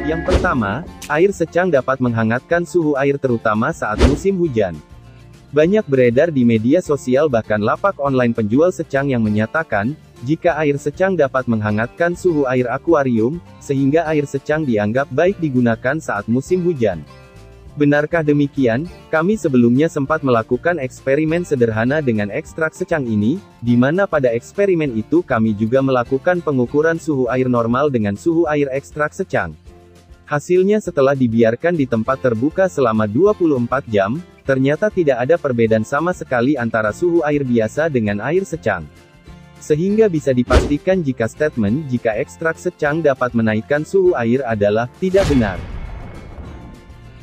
Yang pertama, air secang dapat menghangatkan suhu air terutama saat musim hujan. Banyak beredar di media sosial bahkan lapak online penjual secang yang menyatakan, jika air secang dapat menghangatkan suhu air akuarium, sehingga air secang dianggap baik digunakan saat musim hujan. Benarkah demikian? Kami sebelumnya sempat melakukan eksperimen sederhana dengan ekstrak secang ini, di mana pada eksperimen itu kami juga melakukan pengukuran suhu air normal dengan suhu air ekstrak secang. Hasilnya setelah dibiarkan di tempat terbuka selama 24 jam, ternyata tidak ada perbedaan sama sekali antara suhu air biasa dengan air secang. Sehingga bisa dipastikan jika statement jika ekstrak secang dapat menaikkan suhu air adalah tidak benar.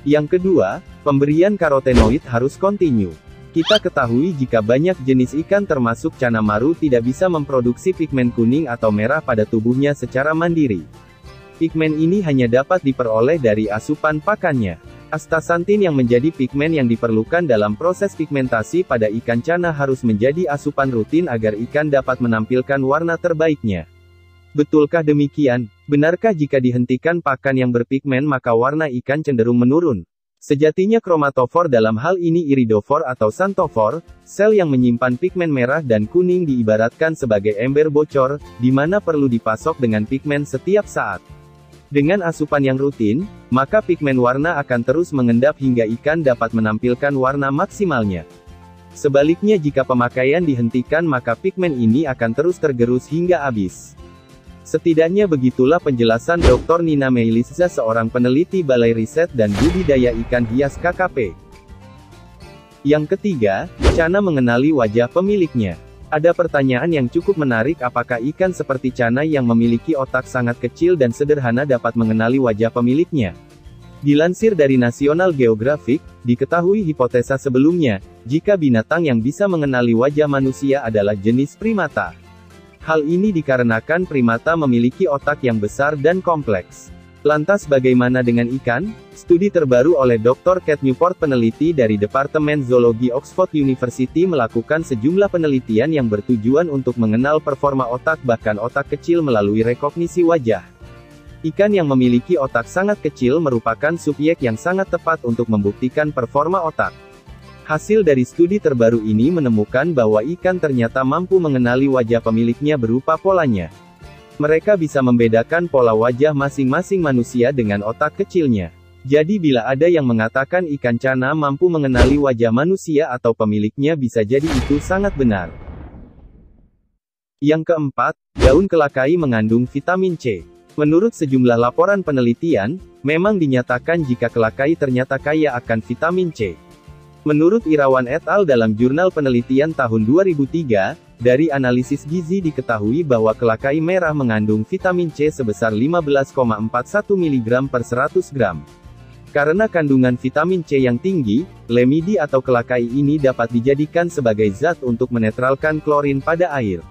Yang kedua, pemberian karotenoid harus kontinu. Kita ketahui jika banyak jenis ikan termasuk cana maru tidak bisa memproduksi pigmen kuning atau merah pada tubuhnya secara mandiri. Pigmen ini hanya dapat diperoleh dari asupan pakannya. Astaxanthin yang menjadi pigmen yang diperlukan dalam proses pigmentasi pada ikan cana harus menjadi asupan rutin agar ikan dapat menampilkan warna terbaiknya. Betulkah demikian? Benarkah jika dihentikan pakan yang berpigmen maka warna ikan cenderung menurun? Sejatinya kromatofor dalam hal ini iridofor atau xanthofor, sel yang menyimpan pigmen merah dan kuning diibaratkan sebagai ember bocor, di mana perlu dipasok dengan pigmen setiap saat. Dengan asupan yang rutin, maka pigmen warna akan terus mengendap hingga ikan dapat menampilkan warna maksimalnya. Sebaliknya jika pemakaian dihentikan maka pigmen ini akan terus tergerus hingga habis. Setidaknya begitulah penjelasan Dr. Nina Meilizza, seorang peneliti Balai Riset dan Budidaya Ikan Hias KKP. Yang ketiga, cana mengenali wajah pemiliknya. Ada pertanyaan yang cukup menarik, apakah ikan seperti cana yang memiliki otak sangat kecil dan sederhana dapat mengenali wajah pemiliknya? Dilansir dari National Geographic, diketahui hipotesa sebelumnya, jika binatang yang bisa mengenali wajah manusia adalah jenis primata. Hal ini dikarenakan primata memiliki otak yang besar dan kompleks. Lantas bagaimana dengan ikan? Studi terbaru oleh Dr. Kate Newport, peneliti dari Departemen Zoologi Oxford University, melakukan sejumlah penelitian yang bertujuan untuk mengenal performa otak bahkan otak kecil melalui rekognisi wajah. Ikan yang memiliki otak sangat kecil merupakan subjek yang sangat tepat untuk membuktikan performa otak. Hasil dari studi terbaru ini menemukan bahwa ikan ternyata mampu mengenali wajah pemiliknya berupa polanya. Mereka bisa membedakan pola wajah masing-masing manusia dengan otak kecilnya. Jadi bila ada yang mengatakan ikan cana mampu mengenali wajah manusia atau pemiliknya, bisa jadi itu sangat benar. Yang keempat, daun kelakai mengandung vitamin C. Menurut sejumlah laporan penelitian, memang dinyatakan jika kelakai ternyata kaya akan vitamin C. Menurut Irawan et al. Dalam jurnal penelitian tahun 2003, dari analisis gizi diketahui bahwa kelakai merah mengandung vitamin C sebesar 15,41 mg per 100 gram. Karena kandungan vitamin C yang tinggi, lemidi atau kelakai ini dapat dijadikan sebagai zat untuk menetralkan klorin pada air.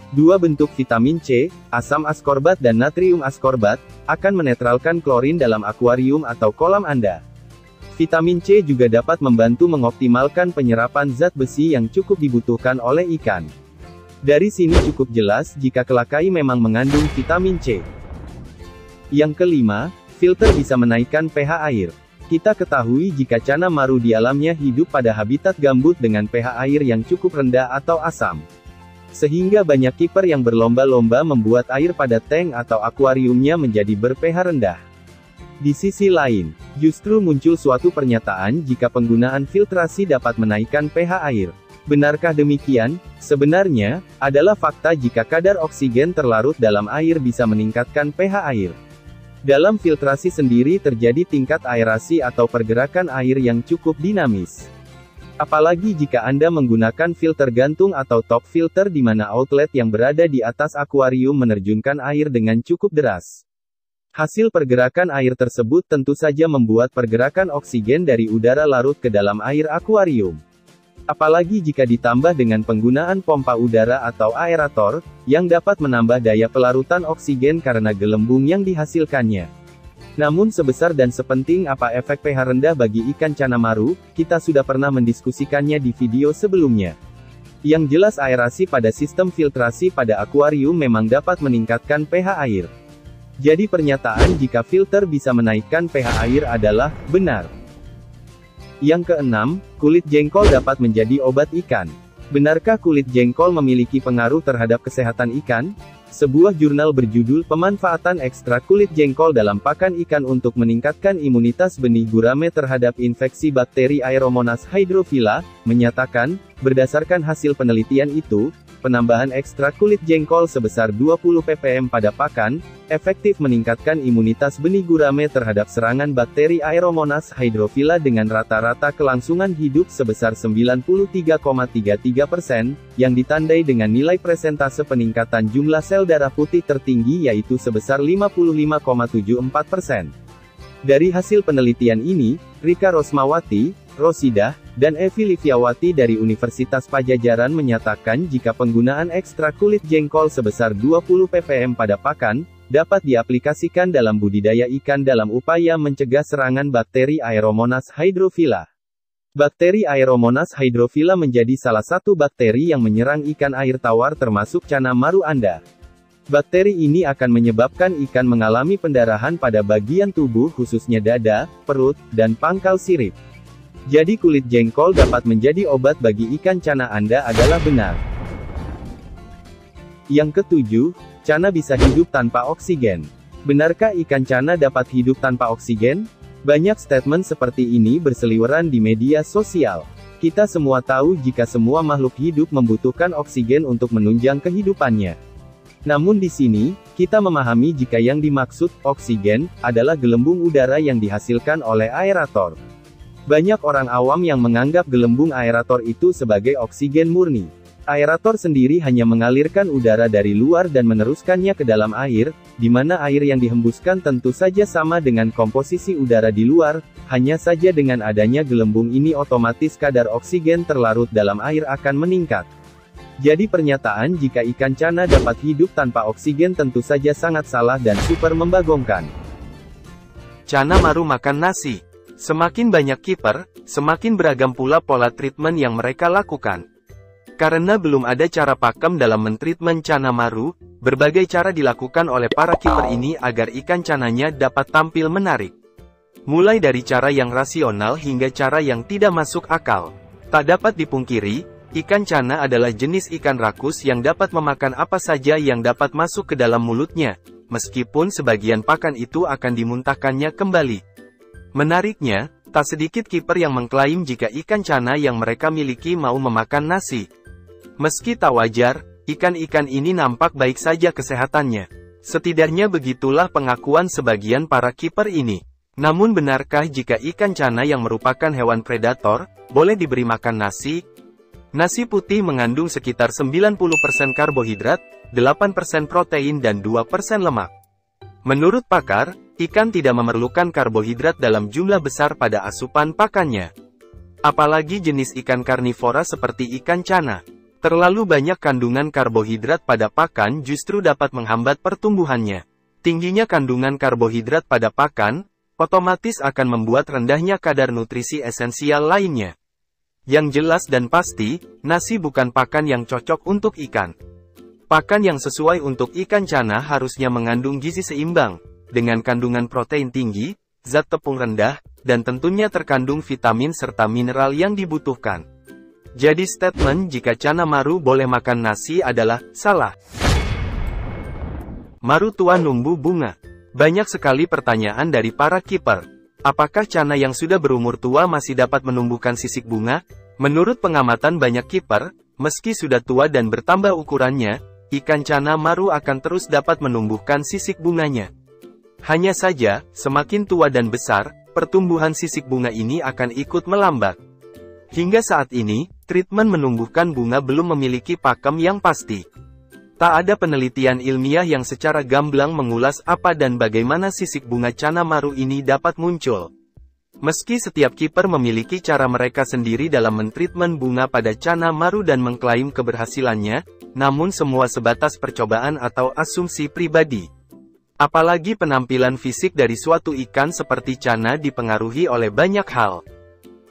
Dua bentuk vitamin C, asam askorbat dan natrium askorbat, akan menetralkan klorin dalam akuarium atau kolam Anda. Vitamin C juga dapat membantu mengoptimalkan penyerapan zat besi yang cukup dibutuhkan oleh ikan. Dari sini cukup jelas jika kelakai memang mengandung vitamin C. Yang kelima, filter bisa menaikkan pH air. Kita ketahui jika cana maru di alamnya hidup pada habitat gambut dengan pH air yang cukup rendah atau asam. Sehingga banyak kiper yang berlomba-lomba membuat air pada tank atau akuariumnya menjadi ber-pH rendah. Di sisi lain, justru muncul suatu pernyataan jika penggunaan filtrasi dapat menaikkan pH air. Benarkah demikian? Sebenarnya, adalah fakta jika kadar oksigen terlarut dalam air bisa meningkatkan pH air. Dalam filtrasi sendiri terjadi tingkat aerasi atau pergerakan air yang cukup dinamis. Apalagi jika Anda menggunakan filter gantung atau top filter di mana outlet yang berada di atas akuarium menerjunkan air dengan cukup deras. Hasil pergerakan air tersebut tentu saja membuat pergerakan oksigen dari udara larut ke dalam air akuarium. Apalagi jika ditambah dengan penggunaan pompa udara atau aerator, yang dapat menambah daya pelarutan oksigen karena gelembung yang dihasilkannya. Namun sebesar dan sepenting apa efek pH rendah bagi ikan cana maru, kita sudah pernah mendiskusikannya di video sebelumnya. Yang jelas aerasi pada sistem filtrasi pada akuarium memang dapat meningkatkan pH air. Jadi pernyataan jika filter bisa menaikkan pH air adalah benar. Yang keenam, kulit jengkol dapat menjadi obat ikan. Benarkah kulit jengkol memiliki pengaruh terhadap kesehatan ikan? Sebuah jurnal berjudul Pemanfaatan Ekstrak Kulit Jengkol dalam Pakan Ikan untuk Meningkatkan Imunitas Benih Gurame Terhadap Infeksi Bakteri Aeromonas hydrophila, menyatakan, berdasarkan hasil penelitian itu, penambahan ekstrak kulit jengkol sebesar 20 ppm pada pakan, efektif meningkatkan imunitas benih gurame terhadap serangan bakteri Aeromonas hydrophila dengan rata-rata kelangsungan hidup sebesar 93,33%, yang ditandai dengan nilai presentase peningkatan jumlah sel darah putih tertinggi yaitu sebesar 55,74%. Dari hasil penelitian ini, Rika Rosmawati, Rosidah, dan Evi Liviawati dari Universitas Pajajaran menyatakan jika penggunaan ekstrak kulit jengkol sebesar 20 ppm pada pakan, dapat diaplikasikan dalam budidaya ikan dalam upaya mencegah serangan bakteri Aeromonas hydrophila. Bakteri Aeromonas hydrophila menjadi salah satu bakteri yang menyerang ikan air tawar termasuk cana maru Anda. Bakteri ini akan menyebabkan ikan mengalami pendarahan pada bagian tubuh khususnya dada, perut, dan pangkal sirip. Jadi kulit jengkol dapat menjadi obat bagi ikan cana Anda adalah benar. Yang ketujuh, cana bisa hidup tanpa oksigen. Benarkah ikan cana dapat hidup tanpa oksigen? Banyak statement seperti ini berseliweran di media sosial. Kita semua tahu jika semua makhluk hidup membutuhkan oksigen untuk menunjang kehidupannya. Namun di sini, kita memahami jika yang dimaksud oksigen adalah gelembung udara yang dihasilkan oleh aerator. Banyak orang awam yang menganggap gelembung aerator itu sebagai oksigen murni. Aerator sendiri hanya mengalirkan udara dari luar dan meneruskannya ke dalam air, di mana air yang dihembuskan tentu saja sama dengan komposisi udara di luar, hanya saja dengan adanya gelembung ini otomatis kadar oksigen terlarut dalam air akan meningkat. Jadi pernyataan jika ikan cana dapat hidup tanpa oksigen tentu saja sangat salah dan super membagongkan. Cana maru makan nasi. Semakin banyak kiper, semakin beragam pula pola treatment yang mereka lakukan. Karena belum ada cara pakem dalam mentreatment cana maru, berbagai cara dilakukan oleh para kiper ini agar ikan cananya dapat tampil menarik. Mulai dari cara yang rasional hingga cara yang tidak masuk akal. Tak dapat dipungkiri, ikan cana adalah jenis ikan rakus yang dapat memakan apa saja yang dapat masuk ke dalam mulutnya, meskipun sebagian pakan itu akan dimuntahkannya kembali. Menariknya, tak sedikit kiper yang mengklaim jika ikan cana yang mereka miliki mau memakan nasi. Meski tak wajar, ikan-ikan ini nampak baik saja kesehatannya. Setidaknya begitulah pengakuan sebagian para kiper ini. Namun benarkah jika ikan cana yang merupakan hewan predator, boleh diberi makan nasi? Nasi putih mengandung sekitar 90% karbohidrat, 8% protein dan 2% lemak. Menurut pakar, ikan tidak memerlukan karbohidrat dalam jumlah besar pada asupan pakannya. Apalagi jenis ikan karnivora seperti ikan cana. Terlalu banyak kandungan karbohidrat pada pakan justru dapat menghambat pertumbuhannya. Tingginya kandungan karbohidrat pada pakan, otomatis akan membuat rendahnya kadar nutrisi esensial lainnya. Yang jelas dan pasti, nasi bukan pakan yang cocok untuk ikan. Pakan yang sesuai untuk ikan cana harusnya mengandung gizi seimbang, dengan kandungan protein tinggi, zat tepung rendah, dan tentunya terkandung vitamin serta mineral yang dibutuhkan. Jadi statement jika cana maru boleh makan nasi adalah salah. Maru tua numbu bunga. Banyak sekali pertanyaan dari para kiper. Apakah cana yang sudah berumur tua masih dapat menumbuhkan sisik bunga? Menurut pengamatan banyak kiper, meski sudah tua dan bertambah ukurannya, ikan cana maru akan terus dapat menumbuhkan sisik bunganya. Hanya saja, semakin tua dan besar, pertumbuhan sisik bunga ini akan ikut melambat. Hingga saat ini, treatment menumbuhkan bunga belum memiliki pakem yang pasti. Tak ada penelitian ilmiah yang secara gamblang mengulas apa dan bagaimana sisik bunga cana maru ini dapat muncul. Meski setiap kiper memiliki cara mereka sendiri dalam mentreatment bunga pada cana maru dan mengklaim keberhasilannya, namun semua sebatas percobaan atau asumsi pribadi. Apalagi penampilan fisik dari suatu ikan seperti cana dipengaruhi oleh banyak hal.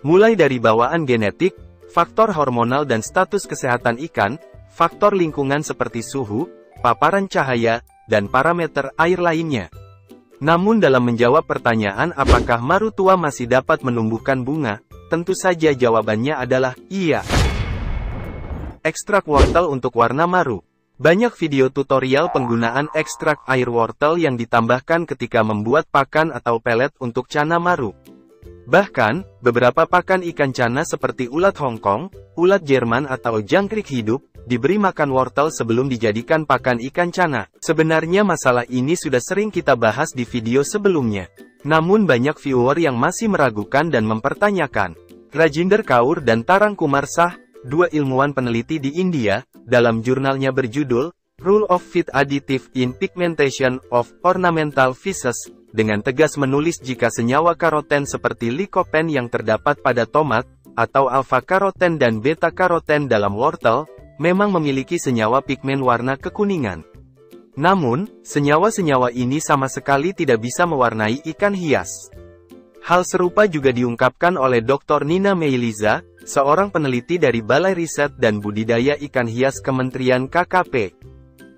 Mulai dari bawaan genetik, faktor hormonal dan status kesehatan ikan, faktor lingkungan seperti suhu, paparan cahaya, dan parameter air lainnya. Namun dalam menjawab pertanyaan apakah maru tua masih dapat menumbuhkan bunga, tentu saja jawabannya adalah iya. Ekstrak wortel untuk warna maru. Banyak video tutorial penggunaan ekstrak air wortel yang ditambahkan ketika membuat pakan atau pelet untuk cana maru. Bahkan, beberapa pakan ikan cana seperti ulat Hongkong, ulat Jerman atau jangkrik hidup, diberi makan wortel sebelum dijadikan pakan ikan cana. Sebenarnya masalah ini sudah sering kita bahas di video sebelumnya. Namun banyak viewer yang masih meragukan dan mempertanyakan. Rajinder Kaur dan Tarang Kumar Shah, dua ilmuwan peneliti di India, dalam jurnalnya berjudul, Rule of Feed Additive in Pigmentation of Ornamental Fishes, dengan tegas menulis jika senyawa karoten seperti lycopene yang terdapat pada tomat, atau alfa-karoten dan beta-karoten dalam wortel, memang memiliki senyawa pigmen warna kekuningan. Namun, senyawa-senyawa ini sama sekali tidak bisa mewarnai ikan hias. Hal serupa juga diungkapkan oleh Dr. Nina Meiliza, seorang peneliti dari Balai Riset dan Budidaya Ikan Hias Kementerian KKP.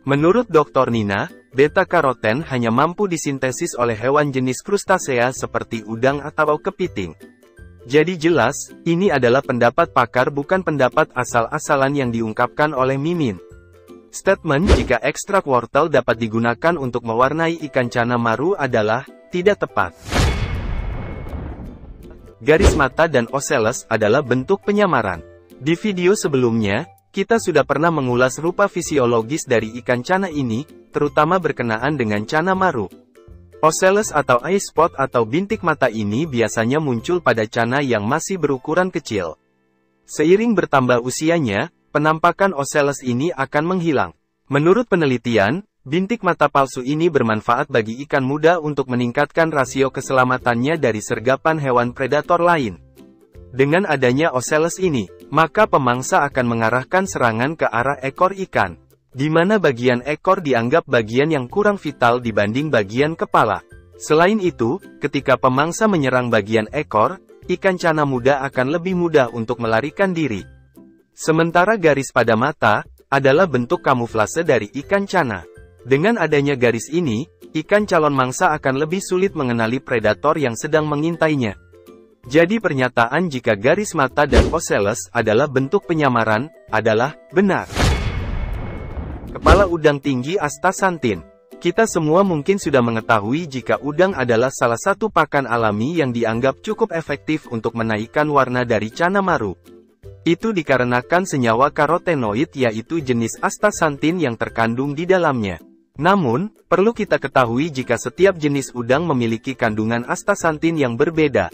Menurut Dr. Nina, beta-karoten hanya mampu disintesis oleh hewan jenis krustasea seperti udang atau kepiting. Jadi jelas, ini adalah pendapat pakar bukan pendapat asal-asalan yang diungkapkan oleh Mimin. Statement jika ekstrak wortel dapat digunakan untuk mewarnai ikan cana maru adalah tidak tepat. Garis mata dan ocellus adalah bentuk penyamaran. Di video sebelumnya, kita sudah pernah mengulas rupa fisiologis dari ikan cana ini, terutama berkenaan dengan cana maru. Ocellus atau eye spot atau bintik mata ini biasanya muncul pada cana yang masih berukuran kecil. Seiring bertambah usianya, penampakan ocellus ini akan menghilang. Menurut penelitian, bintik mata palsu ini bermanfaat bagi ikan muda untuk meningkatkan rasio keselamatannya dari sergapan hewan predator lain. Dengan adanya ocellus ini, maka pemangsa akan mengarahkan serangan ke arah ekor ikan, di mana bagian ekor dianggap bagian yang kurang vital dibanding bagian kepala. Selain itu, ketika pemangsa menyerang bagian ekor, ikan cana muda akan lebih mudah untuk melarikan diri. Sementara garis pada mata adalah bentuk kamuflase dari ikan cana. Dengan adanya garis ini, ikan calon mangsa akan lebih sulit mengenali predator yang sedang mengintainya. Jadi pernyataan jika garis mata dan ocellus adalah bentuk penyamaran adalah benar. Kepala udang tinggi astaxanthin. Kita semua mungkin sudah mengetahui jika udang adalah salah satu pakan alami yang dianggap cukup efektif untuk menaikkan warna dari cana maru. Itu dikarenakan senyawa karotenoid yaitu jenis astaxanthin yang terkandung di dalamnya. Namun, perlu kita ketahui jika setiap jenis udang memiliki kandungan astaxanthin yang berbeda.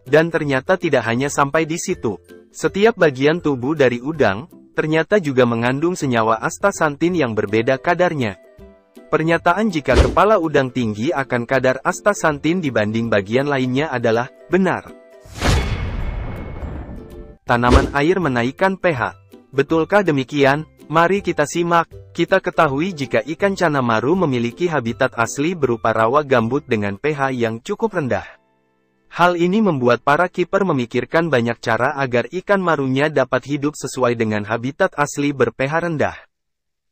Dan ternyata tidak hanya sampai di situ. Setiap bagian tubuh dari udang, ternyata juga mengandung senyawa astaxanthin yang berbeda kadarnya. Pernyataan jika kepala udang tinggi akan kadar astaxanthin dibanding bagian lainnya adalah benar. Tanaman air menaikkan pH. Betulkah demikian? Mari kita simak. Kita ketahui jika ikan cana maru memiliki habitat asli berupa rawa gambut dengan pH yang cukup rendah. Hal ini membuat para kiper memikirkan banyak cara agar ikan marunya dapat hidup sesuai dengan habitat asli ber-pH rendah.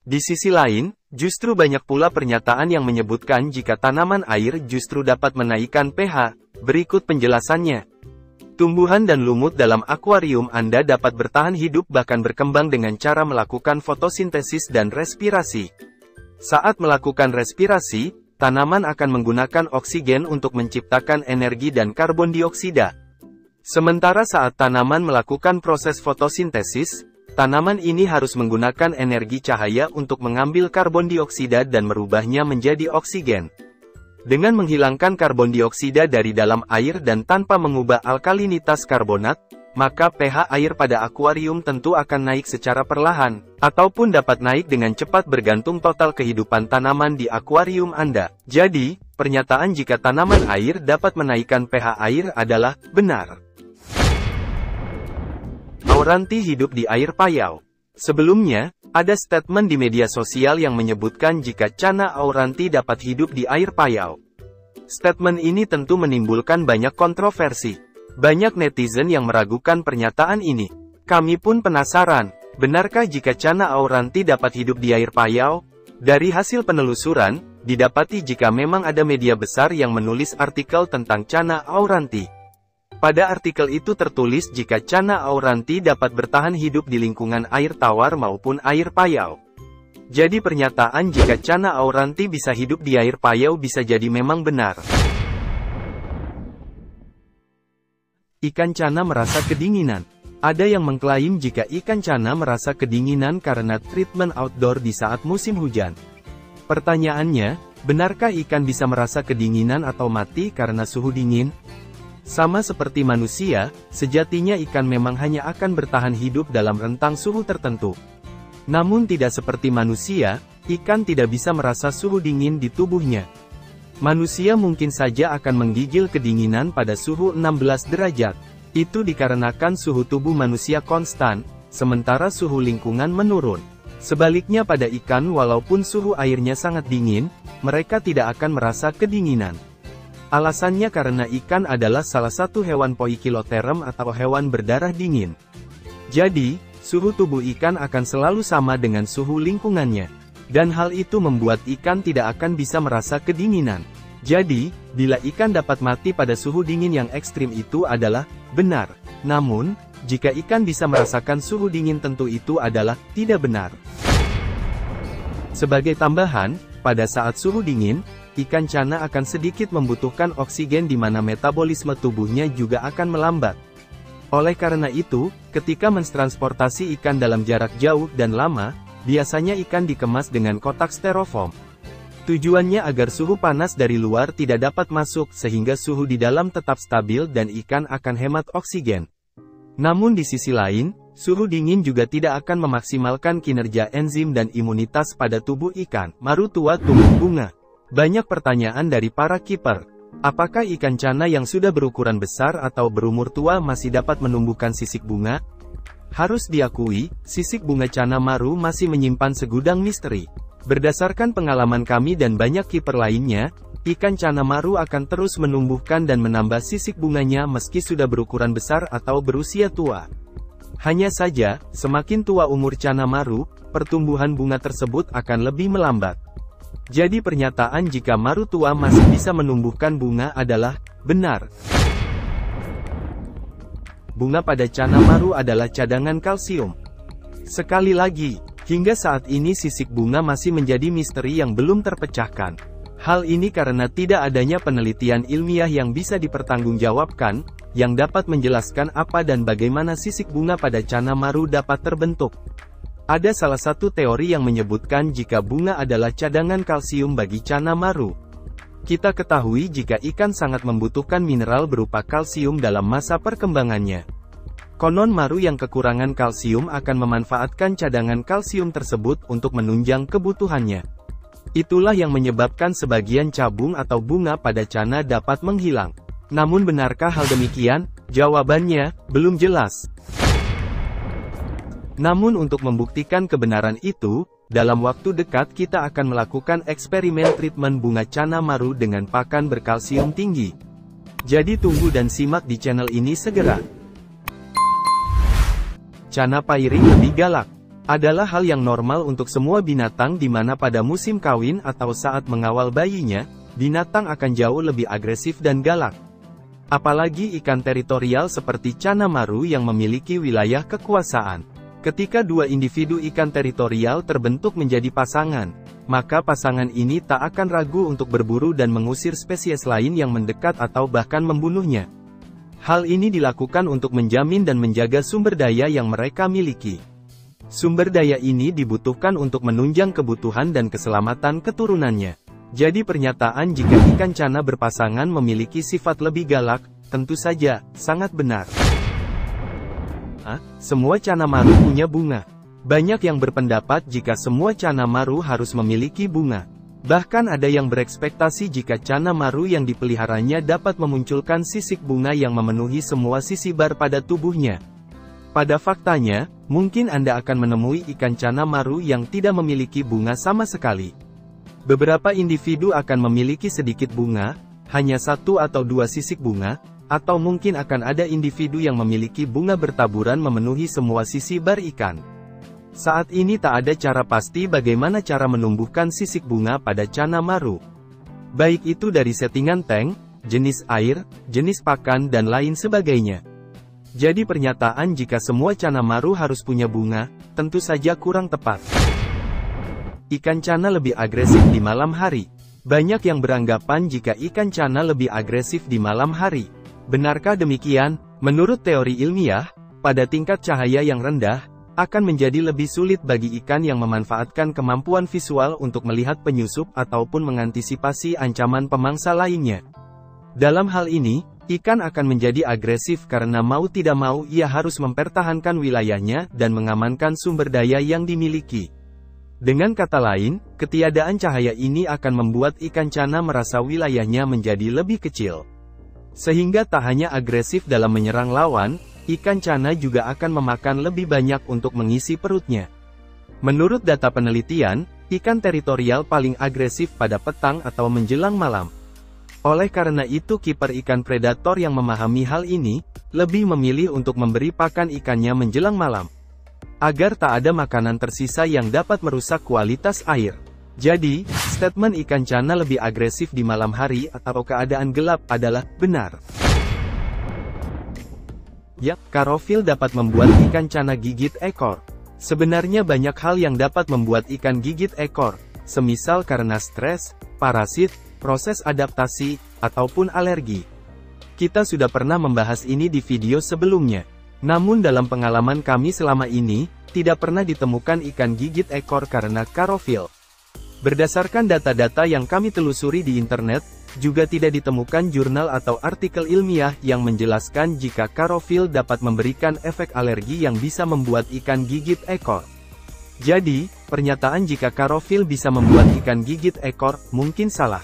Di sisi lain, justru banyak pula pernyataan yang menyebutkan jika tanaman air justru dapat menaikkan pH. Berikut penjelasannya. Tumbuhan dan lumut dalam akuarium Anda dapat bertahan hidup bahkan berkembang dengan cara melakukan fotosintesis dan respirasi. Saat melakukan respirasi, tanaman akan menggunakan oksigen untuk menciptakan energi dan karbon dioksida. Sementara saat tanaman melakukan proses fotosintesis, tanaman ini harus menggunakan energi cahaya untuk mengambil karbon dioksida dan merubahnya menjadi oksigen. Dengan menghilangkan karbon dioksida dari dalam air dan tanpa mengubah alkalinitas karbonat, maka pH air pada akuarium tentu akan naik secara perlahan, ataupun dapat naik dengan cepat bergantung total kehidupan tanaman di akuarium Anda. Jadi, pernyataan jika tanaman air dapat menaikkan pH air adalah benar. Auranti hidup di air payau. Sebelumnya, ada statement di media sosial yang menyebutkan jika cana auranti dapat hidup di air payau. Statement ini tentu menimbulkan banyak kontroversi. Banyak netizen yang meragukan pernyataan ini. Kami pun penasaran, benarkah jika cana auranti dapat hidup di air payau? Dari hasil penelusuran, didapati jika memang ada media besar yang menulis artikel tentang Channa auranti. Pada artikel itu tertulis jika Channa auranti dapat bertahan hidup di lingkungan air tawar maupun air payau. Jadi pernyataan jika Channa auranti bisa hidup di air payau bisa jadi memang benar. Ikan Channa merasa kedinginan. Ada yang mengklaim jika ikan Channa merasa kedinginan karena treatment outdoor di saat musim hujan. Pertanyaannya, benarkah ikan bisa merasa kedinginan atau mati karena suhu dingin? Sama seperti manusia, sejatinya ikan memang hanya akan bertahan hidup dalam rentang suhu tertentu. Namun tidak seperti manusia, ikan tidak bisa merasa suhu dingin di tubuhnya. Manusia mungkin saja akan menggigil kedinginan pada suhu 16 derajat. Itu dikarenakan suhu tubuh manusia konstan, sementara suhu lingkungan menurun. Sebaliknya pada ikan walaupun suhu airnya sangat dingin, mereka tidak akan merasa kedinginan. Alasannya karena ikan adalah salah satu hewan poikiloterem atau hewan berdarah dingin. Jadi, suhu tubuh ikan akan selalu sama dengan suhu lingkungannya. Dan hal itu membuat ikan tidak akan bisa merasa kedinginan. Jadi, bila ikan dapat mati pada suhu dingin yang ekstrim itu adalah benar. Namun, jika ikan bisa merasakan suhu dingin tentu itu adalah tidak benar. Sebagai tambahan, pada saat suhu dingin, ikan Channa akan sedikit membutuhkan oksigen di mana metabolisme tubuhnya juga akan melambat. Oleh karena itu, ketika menstransportasi ikan dalam jarak jauh dan lama, biasanya ikan dikemas dengan kotak styrofoam. Tujuannya agar suhu panas dari luar tidak dapat masuk sehingga suhu di dalam tetap stabil dan ikan akan hemat oksigen. Namun di sisi lain, suhu dingin juga tidak akan memaksimalkan kinerja enzim dan imunitas pada tubuh ikan. Maru tua tumbuh bunga. Banyak pertanyaan dari para kiper. Apakah ikan Channa yang sudah berukuran besar atau berumur tua masih dapat menumbuhkan sisik bunga? Harus diakui, sisik bunga Channa Maru masih menyimpan segudang misteri. Berdasarkan pengalaman kami dan banyak kiper lainnya, ikan Channa Maru akan terus menumbuhkan dan menambah sisik bunganya meski sudah berukuran besar atau berusia tua. Hanya saja, semakin tua umur Channa Maru, pertumbuhan bunga tersebut akan lebih melambat. Jadi pernyataan jika Maru tua masih bisa menumbuhkan bunga adalah benar. Bunga pada Channa Maru adalah cadangan kalsium. Sekali lagi, hingga saat ini sisik bunga masih menjadi misteri yang belum terpecahkan. Hal ini karena tidak adanya penelitian ilmiah yang bisa dipertanggungjawabkan, yang dapat menjelaskan apa dan bagaimana sisik bunga pada Channa Maru dapat terbentuk. Ada salah satu teori yang menyebutkan jika bunga adalah cadangan kalsium bagi Channa Maru. Kita ketahui jika ikan sangat membutuhkan mineral berupa kalsium dalam masa perkembangannya. Konon Maru yang kekurangan kalsium akan memanfaatkan cadangan kalsium tersebut untuk menunjang kebutuhannya. Itulah yang menyebabkan sebagian cabung atau bunga pada Channa dapat menghilang. Namun benarkah hal demikian? Jawabannya, belum jelas. Namun untuk membuktikan kebenaran itu, dalam waktu dekat kita akan melakukan eksperimen treatment bunga Channa Maru dengan pakan berkalsium tinggi. Jadi tunggu dan simak di channel ini segera. Channa piring lebih galak. Adalah hal yang normal untuk semua binatang di mana pada musim kawin atau saat mengawal bayinya, binatang akan jauh lebih agresif dan galak. Apalagi ikan teritorial seperti Channa Maru yang memiliki wilayah kekuasaan. Ketika dua individu ikan teritorial terbentuk menjadi pasangan, maka pasangan ini tak akan ragu untuk berburu dan mengusir spesies lain yang mendekat atau bahkan membunuhnya. Hal ini dilakukan untuk menjamin dan menjaga sumber daya yang mereka miliki. Sumber daya ini dibutuhkan untuk menunjang kebutuhan dan keselamatan keturunannya. Jadi pernyataan jika ikan Channa berpasangan memiliki sifat lebih galak, tentu saja, sangat benar. Semua Channa Maru punya bunga. Banyak yang berpendapat jika semua Channa Maru harus memiliki bunga. Bahkan ada yang berekspektasi jika Channa Maru yang dipeliharanya dapat memunculkan sisik bunga yang memenuhi semua sisi bar pada tubuhnya. Pada faktanya, mungkin Anda akan menemui ikan Channa Maru yang tidak memiliki bunga sama sekali. Beberapa individu akan memiliki sedikit bunga, hanya satu atau dua sisik bunga, atau mungkin akan ada individu yang memiliki bunga bertaburan memenuhi semua sisi bar ikan. Saat ini tak ada cara pasti bagaimana cara menumbuhkan sisik bunga pada Channa Maru. Baik itu dari settingan tank, jenis air, jenis pakan dan lain sebagainya. Jadi pernyataan jika semua Channa Maru harus punya bunga, tentu saja kurang tepat. Ikan Channa lebih agresif di malam hari. Banyak yang beranggapan jika ikan Channa lebih agresif di malam hari. Benarkah demikian? Menurut teori ilmiah, pada tingkat cahaya yang rendah, akan menjadi lebih sulit bagi ikan yang memanfaatkan kemampuan visual untuk melihat penyusup ataupun mengantisipasi ancaman pemangsa lainnya. Dalam hal ini, ikan akan menjadi agresif karena mau tidak mau ia harus mempertahankan wilayahnya dan mengamankan sumber daya yang dimiliki. Dengan kata lain, ketiadaan cahaya ini akan membuat ikan Channa merasa wilayahnya menjadi lebih kecil. Sehingga tak hanya agresif dalam menyerang lawan, ikan Channa juga akan memakan lebih banyak untuk mengisi perutnya. Menurut data penelitian, ikan teritorial paling agresif pada petang atau menjelang malam. Oleh karena itu kiper ikan predator yang memahami hal ini, lebih memilih untuk memberi pakan ikannya menjelang malam. Agar tak ada makanan tersisa yang dapat merusak kualitas air. Jadi, statement ikan Channa lebih agresif di malam hari atau keadaan gelap adalah benar. Ya, karofil dapat membuat ikan Channa gigit ekor. Sebenarnya banyak hal yang dapat membuat ikan gigit ekor, semisal karena stres, parasit, proses adaptasi, ataupun alergi. Kita sudah pernah membahas ini di video sebelumnya. Namun dalam pengalaman kami selama ini, tidak pernah ditemukan ikan gigit ekor karena karofil. Berdasarkan data-data yang kami telusuri di internet, juga tidak ditemukan jurnal atau artikel ilmiah yang menjelaskan jika karofil dapat memberikan efek alergi yang bisa membuat ikan gigit ekor. Jadi, pernyataan jika karofil bisa membuat ikan gigit ekor, mungkin salah.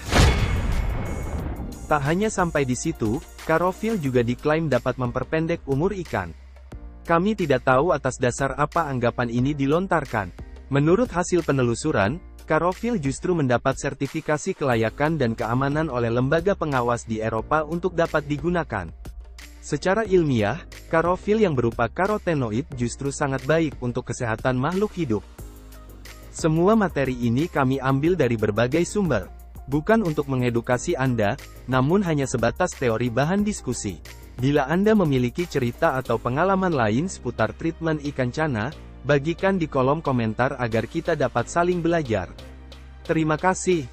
Tak hanya sampai di situ, karofil juga diklaim dapat memperpendek umur ikan. Kami tidak tahu atas dasar apa anggapan ini dilontarkan. Menurut hasil penelusuran, karofil justru mendapat sertifikasi kelayakan dan keamanan oleh lembaga pengawas di Eropa untuk dapat digunakan. Secara ilmiah, karofil yang berupa karotenoid justru sangat baik untuk kesehatan makhluk hidup. Semua materi ini kami ambil dari berbagai sumber. Bukan untuk mengedukasi Anda, namun hanya sebatas teori bahan diskusi. Bila Anda memiliki cerita atau pengalaman lain seputar treatment ikan Channa, bagikan di kolom komentar agar kita dapat saling belajar. Terima kasih.